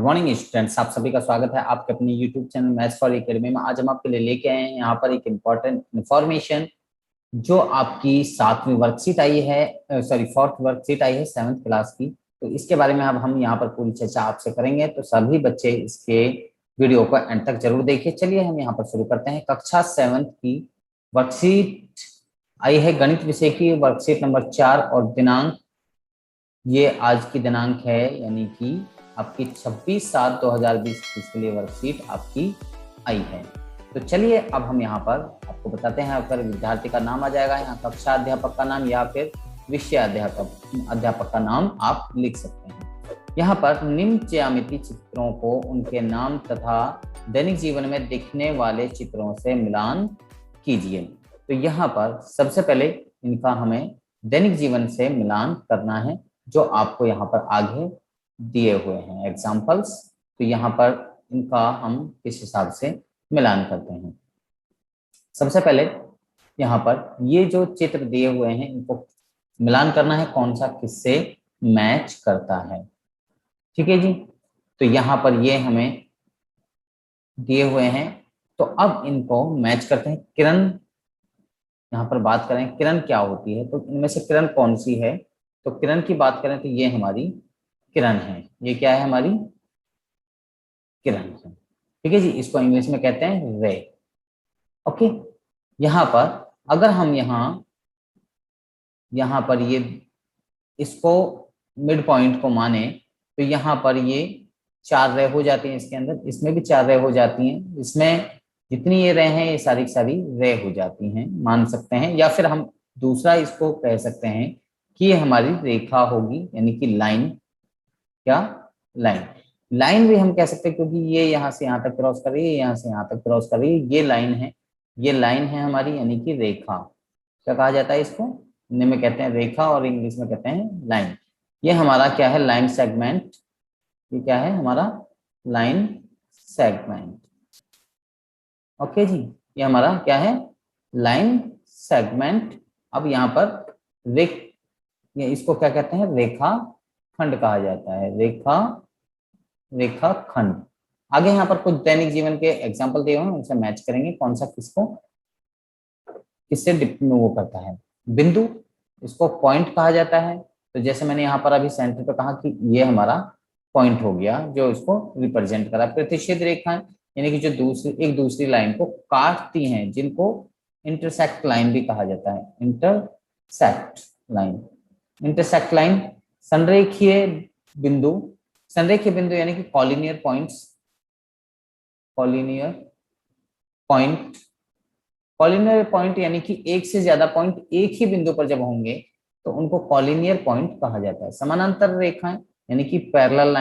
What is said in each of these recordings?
Morning students, आप सभी का स्वागत है आपके अपने YouTube channel maths for academy में। आज हम आपके लिए लेके आए हैं यहाँ पर एक इम्पॉर्टेंट इन्फॉर्मेशन जो आपकी सातवीं वर्कशीट आई है, सॉरी फोर्थ वर्कशीट आई है सेवन्थ क्लास की। तो इसके बारे में अब हम यहाँ पर पूरी चर्चा आपसे करेंगे, तो सभी बच्चे इसके वीडियो को एंड तक जरूर देखिए। चलिए हम यहाँ पर शुरू करते हैं। कक्षा सेवन्थ की वर्कशीट आई है गणित विषय की, वर्कशीट नंबर 4 और दिनांक ये आज की दिनांक है, यानी कि आपकी 26/7/2020 इसके लिए वर्कशीट आपकी आई है। तो चलिए अब हम यहाँ पर आपको बताते हैं। अगर विद्यार्थी का नाम आ जाएगा यहाँ, कक्षा अध्यापक का नाम या फिर विषय अध्यापक का नाम आप लिख सकते हैं। यहाँ पर निम्न ज्यामितीय चित्रों को उनके नाम तथा दैनिक जीवन में दिखने वाले चित्रों से मिलान कीजिए। तो यहाँ पर सबसे पहले इनका हमें दैनिक जीवन से मिलान करना है, जो आपको यहाँ पर आगे दिए हुए हैं एग्जाम्पल्स। तो यहाँ पर इनका हम इस हिसाब से मिलान करते हैं। सबसे पहले यहाँ पर ये जो चित्र दिए हुए हैं इनको मिलान करना है, कौन सा किससे मैच करता है। ठीक है जी। तो यहाँ पर ये हमें दिए हुए हैं, तो अब इनको मैच करते हैं। किरण, यहाँ पर बात करें किरण क्या होती है, तो इनमें से किरण कौन सी है। तो किरण की बात करें तो ये हमारी किरण है। ये क्या है, हमारी किरण है। ठीक है जी। इसको इंग्लिश में कहते हैं रे। ओके। यहाँ पर अगर हम यहाँ पर ये इसको मिड पॉइंट को माने, तो यहाँ पर ये 4 रे हो जाती हैं इसके अंदर, इसमें भी 4 रे हो जाती हैं, इसमें जितनी ये रे हैं ये सारी सारी रे हो जाती हैं, मान सकते हैं। या फिर हम दूसरा इसको कह सकते हैं कि ये हमारी रेखा होगी, यानी कि लाइन। क्या, लाइन। लाइन भी हम कह सकते हैं क्योंकि ये यहाँ से यहाँ तक क्रॉस कर रही है, यहाँ से यहाँ तक क्रॉस कर रही है, ये लाइन है। ये लाइन है हमारी, यानी कि रेखा। क्या कहा जाता है इसको, हिंदी में कहते हैं रेखा और इंग्लिश में कहते हैं लाइन। ये हमारा क्या है, लाइन सेगमेंट। ये क्या है हमारा, लाइन सेगमेंट। ओके जी। ये हमारा क्या है, लाइन सेगमेंट। अब यहाँ पर ये इसको क्या कहते हैं, रेखा खंड कहा जाता है। रेखा खंड। आगे यहाँ पर कुछ दैनिक जीवन के एग्जाम्पल दिए हुए हैं, उनसे मैच करेंगे कौन सा किसको किससे वो करता है। बिंदु, इसको पॉइंट कहा जाता है। तो जैसे मैंने यहाँ पर अभी सेंटर पे कहा कि ये हमारा पॉइंट हो गया जो इसको रिप्रेजेंट करा। प्रतिच्छेद रेखाएं, यानी कि जो एक दूसरी लाइन को काटती हैं, जिनको इंटरसेक्ट लाइन भी कहा जाता है। Intersect line. संरेखीय बिंदु, संरेखीय बिंदु यानी कि कॉलिनियर पॉइंट्स। कॉलिनियर पॉइंट यानी कि एक से ज्यादा पॉइंट एक ही बिंदु पर जब होंगे तो उनको कॉलिनियर पॉइंट कहा जाता है। समानांतर रेखाएं यानी कि पैरेलल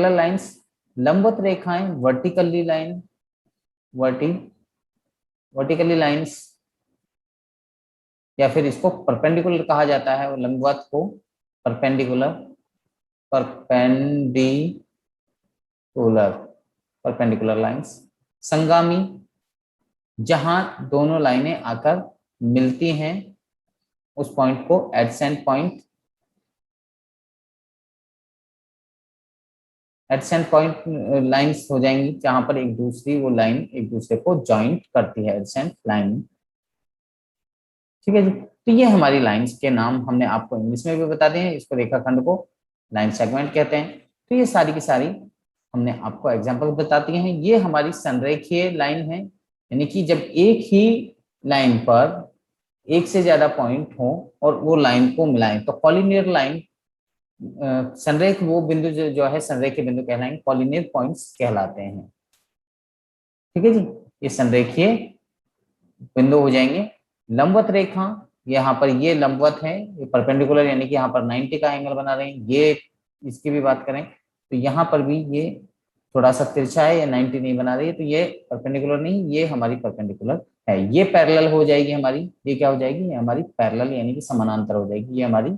लाइंस। लंबवत रेखाएं, वर्टिकली लाइंस, या फिर इसको परपेंडिकुलर कहा जाता है, और लंबवत को परपेंडिकुलर लाइंस। संगामी, जहां दोनों लाइनें आकर मिलती हैं, उस पॉइंट को एडसेंट पॉइंट लाइंस हो जाएंगी, जहां पर वो लाइन एक दूसरे को ज्वाइंट करती है, एडसेंट लाइन। ठीक है जी। तो ये हमारी लाइंस के नाम हमने आपको इंग्लिश में भी बता दिए हैं। इसको रेखाखंड को लाइन सेगमेंट कहते हैं। तो ये सारी की सारी हमने आपको एग्जांपल बताती हैं। ये हमारी संरेखीय लाइन है, यानी कि जब एक ही लाइन पर एक से ज्यादा पॉइंट हो और वो लाइन को मिलाएं तो कॉलिनियर लाइन, संरेख वो बिंदु जो है संरेखीय बिंदु कहलाएंगे, कॉलिनियर पॉइंट्स कहलाते हैं। ठीक है जी। ये संरेखीय बिंदु हो जाएंगे। लंबवत रेखा, यहाँ पर ये लंबवत है, ये परपेंडिकुलर यानी कि यहाँ पर 90 का एंगल बना रहे हैं। ये इसकी भी बात करें तो यहाँ पर भी ये थोड़ा सा तिरछा है, ये 90 नहीं बना रही है, तो ये परपेंडिकुलर नहीं, ये हमारी परपेंडिकुलर है। ये पैरेलल हो जाएगी हमारी, ये क्या हो जाएगी, ये हमारी पैरेलल यानी कि समानांतर हो जाएगी, ये हमारी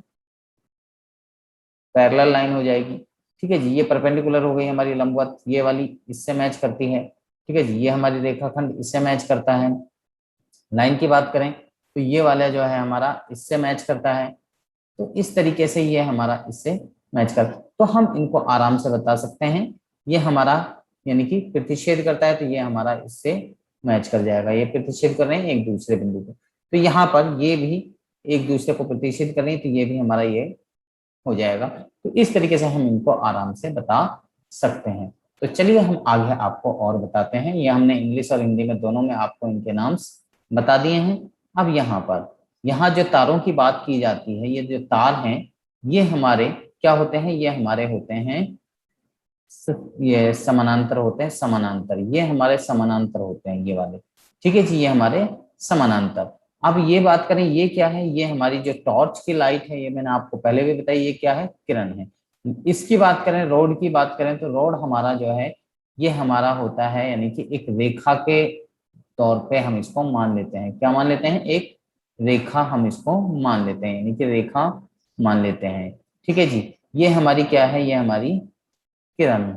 पैरेलल लाइन हो जाएगी। ठीक है जी। ये परपेंडिकुलर हो गई हमारी लंबवत, ये वाली इससे मैच करती है। ठीक है जी। ये हमारी रेखाखंड इससे मैच करता है। लाइन की बात करें तो ये वाला जो है हमारा इससे मैच करता है। तो इस तरीके से ये हमारा इससे मैच कर, तो हम इनको आराम से बता सकते हैं। ये हमारा यानी कि प्रतिच्छेद करता है, तो ये हमारा इससे मैच कर जाएगा। ये प्रतिच्छेद कर रहे हैं एक दूसरे बिंदु को, तो यहाँ पर ये भी एक दूसरे को प्रतिच्छेद कर रहे हैं, तो ये भी हमारा ये हो जाएगा। तो इस तरीके से हम इनको आराम से बता सकते हैं। तो चलिए हम आगे आपको और बताते हैं। ये हमने इंग्लिश और हिंदी में दोनों में आपको इनके नाम बता दिए हैं। अब यहाँ जो तारों की बात की जाती है, ये जो तार हैं ये हमारे क्या होते हैं, ये हमारे होते हैं ये समानांतर होते हैं, समानांतर, ये हमारे समानांतर होते हैं ये वाले। ठीक है जी, ये हमारे समानांतर। अब ये बात करें, ये क्या है, ये हमारी जो टॉर्च की लाइट है, ये मैंने आपको पहले भी बताई, ये क्या है, किरण है। इसकी बात करें, रोड की बात करें, तो रोड हमारा जो है ये हमारा होता है यानी कि एक रेखा के तौर पे हम इसको मान लेते हैं। क्या मान लेते हैं, एक रेखा हम इसको मान लेते हैं, यानी कि रेखा मान लेते हैं। ठीक है जी, ये हमारी क्या है, ये हमारी किरण।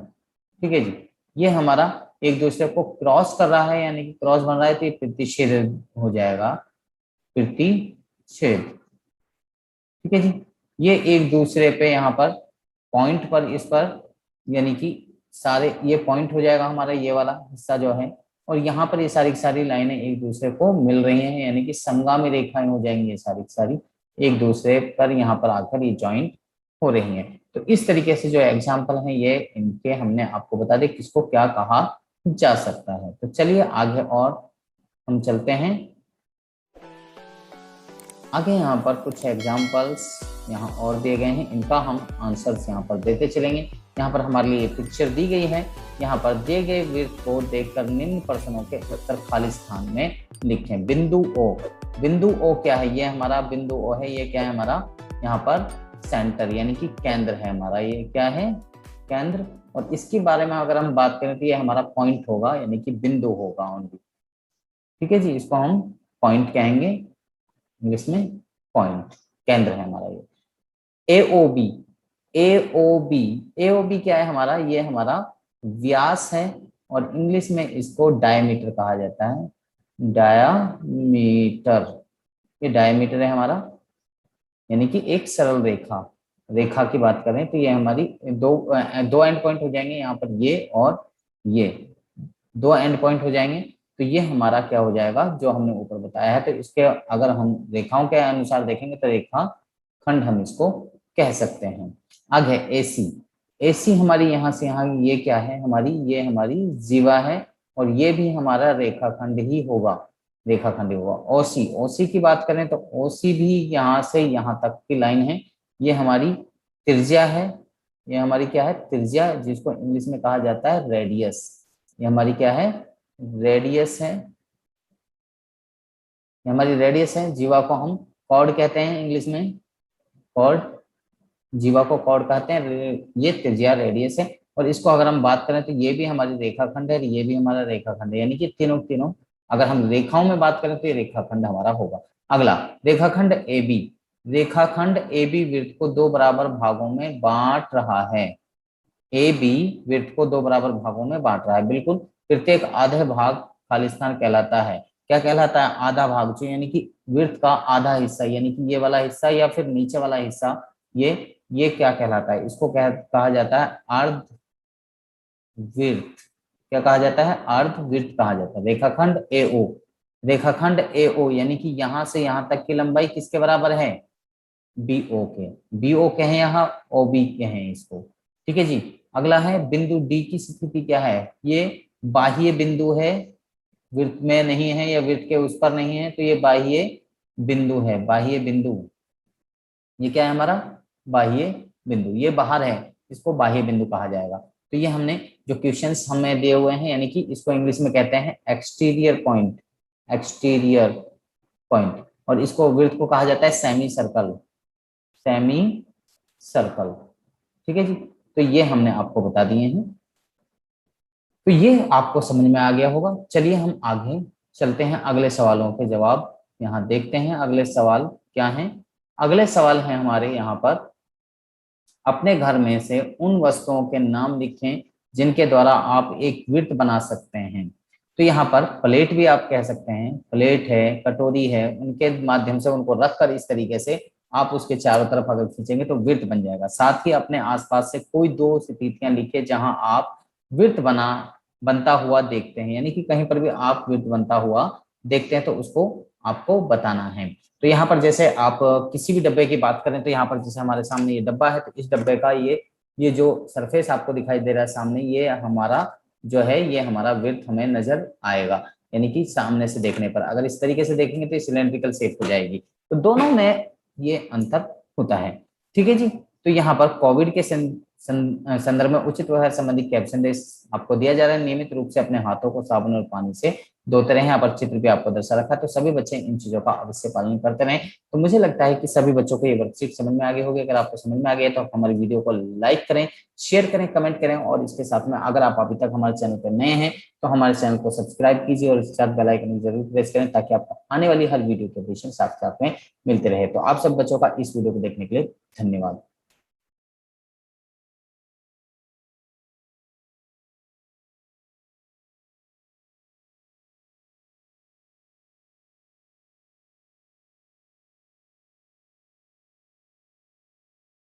ठीक है जी, ये हमारा एक दूसरे को क्रॉस कर रहा है, यानी कि क्रॉस बन रहा है, तो ये प्रतिच्छेद हो जाएगा, प्रतिच्छेद। ठीक है जी, ये एक दूसरे पे यहाँ पर पॉइंट पर, इस पर यानी कि सारे ये पॉइंट हो जाएगा हमारा ये वाला हिस्सा जो है, और यहाँ पर ये सारी की सारी लाइनें एक दूसरे को मिल रही हैं, यानी कि समगामी रेखाएं हो जाएंगी, ये सारी की सारी एक दूसरे पर यहाँ पर आकर ये ज्वाइंट हो रही हैं। तो इस तरीके से जो एग्जाम्पल हैं ये इनके हमने आपको बता दें किसको क्या कहा जा सकता है। तो चलिए आगे और हम चलते हैं। आगे यहाँ पर कुछ एग्जाम्पल्स यहाँ और दिए गए हैं, इनका हम आंसर्स यहाँ पर देते चलेंगे। यहाँ पर हमारे लिए पिक्चर दी गई है, यहाँ पर दिए गए वृत्त को देखकर निम्न प्रश्नों के उत्तर खाली स्थान में लिखें। बिंदु ओ, बिंदु ओ क्या है, ये हमारा बिंदु ओ है, ये क्या है हमारा यहाँ पर सेंटर यानी कि केंद्र है हमारा, ये क्या है, केंद्र। और इसके बारे में अगर हम बात करें तो ये हमारा पॉइंट होगा, यानी कि बिंदु होगा ओनली। ठीक है जी, इसको हम पॉइंट कहेंगे, इंग्लिश में पॉइंट, केंद्र है हमारा ये। एओबी, एओबी, एओबी क्या है हमारा, ये हमारा व्यास है, और इंग्लिश में इसको डायमीटर कहा जाता है, डायामीटर। ये डायमीटर है हमारा, यानी कि एक सरल रेखा, रेखा की बात करें तो ये हमारी दो एंड पॉइंट हो जाएंगे यहाँ पर, ये और ये दो एंड पॉइंट हो जाएंगे। तो ये हमारा क्या हो जाएगा, जो हमने ऊपर बताया है। तो इसके अगर हम रेखाओं के अनुसार देखेंगे तो रेखा खंड हम इसको कह सकते हैं। आगे एसी, एसी हमारी यहाँ से यहाँ ये क्या है हमारी, ये हमारी जीवा है, और ये भी हमारा रेखाखंड ही होगा, रेखाखंड होगा। ओसी, ओसी की बात करें तो ओसी भी यहाँ से यहाँ तक की लाइन है, ये हमारी त्रिज्या है, ये हमारी क्या है, त्रिज्या, जिसको इंग्लिश में कहा जाता है रेडियस। ये हमारी क्या है, रेडियस है, ये हमारी रेडियस है। जीवा को हम कॉर्ड कहते हैं इंग्लिश में, कॉर्ड, जीवा को कॉर्ड कहते हैं। ये त्रिज्या रेडियस है, और इसको अगर हम बात करें तो ये भी हमारी रेखाखंड है, ये भी हमारा रेखाखंड है, यानी कि तीनों तीनों अगर हम रेखाओं में बात करें तो ये रेखाखंड हमारा होगा। अगला रेखाखंड ए बी, रेखाखंड ए बी वृत्त को दो बराबर भागों में बांट रहा है। ए बी वृत्त को दो बराबर भागों में बांट रहा है, बिल्कुल। प्रत्येक आधे भाग खालिस्तान कहलाता है। क्या कहलाता है, आधा भाग, जो यानी कि वृत्त का आधा हिस्सा, यानी कि ये वाला हिस्सा या फिर नीचे वाला हिस्सा, ये क्या कहलाता है, इसको कहा जाता है अर्ध वृत्त। क्या कहा जाता है, अर्ध वृत्त कहा जाता है। रेखाखंड ए ओ, रेखाखंड ए ओ यानी कि यहां से यहां तक की लंबाई किसके बराबर है, बी ओ के, बी ओ के हैं यहाँ, ओ बी के हैं इसको। ठीक है जी, अगला है बिंदु डी की स्थिति क्या है, ये बाह्य बिंदु है, वृत्त में नहीं है या वृत्त के उस पर नहीं है, तो ये बाह्य बिंदु है, बाह्य बिंदु। ये क्या है हमारा, बाह्य बिंदु, ये बाहर है, इसको बाह्य बिंदु कहा जाएगा। तो ये हमने जो क्वेश्चंस हमें दिए हुए हैं, यानी कि इसको इंग्लिश में कहते हैं एक्सटीरियर पॉइंट, एक्सटीरियर पॉइंट, और इसको वृत्त को कहा जाता है सेमी सर्कल, सेमी सर्कल। ठीक है जी, तो ये हमने आपको बता दिए हैं, तो ये आपको समझ में आ गया होगा। चलिए हम आगे चलते हैं, अगले सवालों के जवाब यहाँ देखते हैं। अगले सवाल क्या हैं, अगले सवाल हैं हमारे यहाँ पर, अपने घर में से उन वस्तुओं के नाम लिखें जिनके द्वारा आप एक वृत्त बना सकते हैं। तो यहाँ पर प्लेट भी आप कह सकते हैं, प्लेट है, कटोरी है, उनके माध्यम से उनको रखकर इस तरीके से आप उसके चारों तरफ अगर खींचेंगे तो वृत्त बन जाएगा। साथ ही अपने आसपास से कोई दो स्थितियां लिखे जहां आप वृत्त बनता हुआ देखते हैं, यानी कि कहीं पर भी आप वृत्त बनता हुआ देखते हैं तो उसको आपको बताना है। तो यहाँ पर जैसे आप किसी भी डब्बे की बात करें तो यहाँ पर जैसे हमारे सामने ये डब्बा है, तो इस डब्बे का ये जो सरफेस आपको दिखाई दे रहा है सामने, ये हमारा जो है ये हमारा वृत्त हमें नजर आएगा, यानी कि सामने से देखने पर। अगर इस तरीके से देखेंगे तो सिलेंड्रिकल शेप हो जाएगी। तो दोनों में ये अंतर होता है। ठीक है जी। तो यहाँ पर कोविड के संदर्भ में उचित व्यवहार संबंधी कैप्शन आपको दिया जा रहा है। नियमित रूप से अपने हाथों को साबुन और पानी से धोते रहे। यहाँ पर चित्र भी आपको दर्शा रखा है, तो सभी बच्चे इन चीजों का अवश्य पालन करते रहे। तो मुझे लगता है कि सभी बच्चों को ये वर्कशीट समझ में आ गई होगी। अगर आपको समझ में आ गया तो आप हमारी वीडियो को लाइक करें, शेयर करें, कमेंट करें, और इसके साथ में अगर आप अभी तक हमारे चैनल पर नए हैं तो हमारे चैनल को सब्सक्राइब कीजिए और इसके साथ बेल आइकन जरूर प्रेस करें, ताकि आपको आने वाली हर वीडियो के अपडेशन साथ साथ में मिलते रहे। तो आप सब बच्चों का इस वीडियो को देखने के लिए धन्यवाद।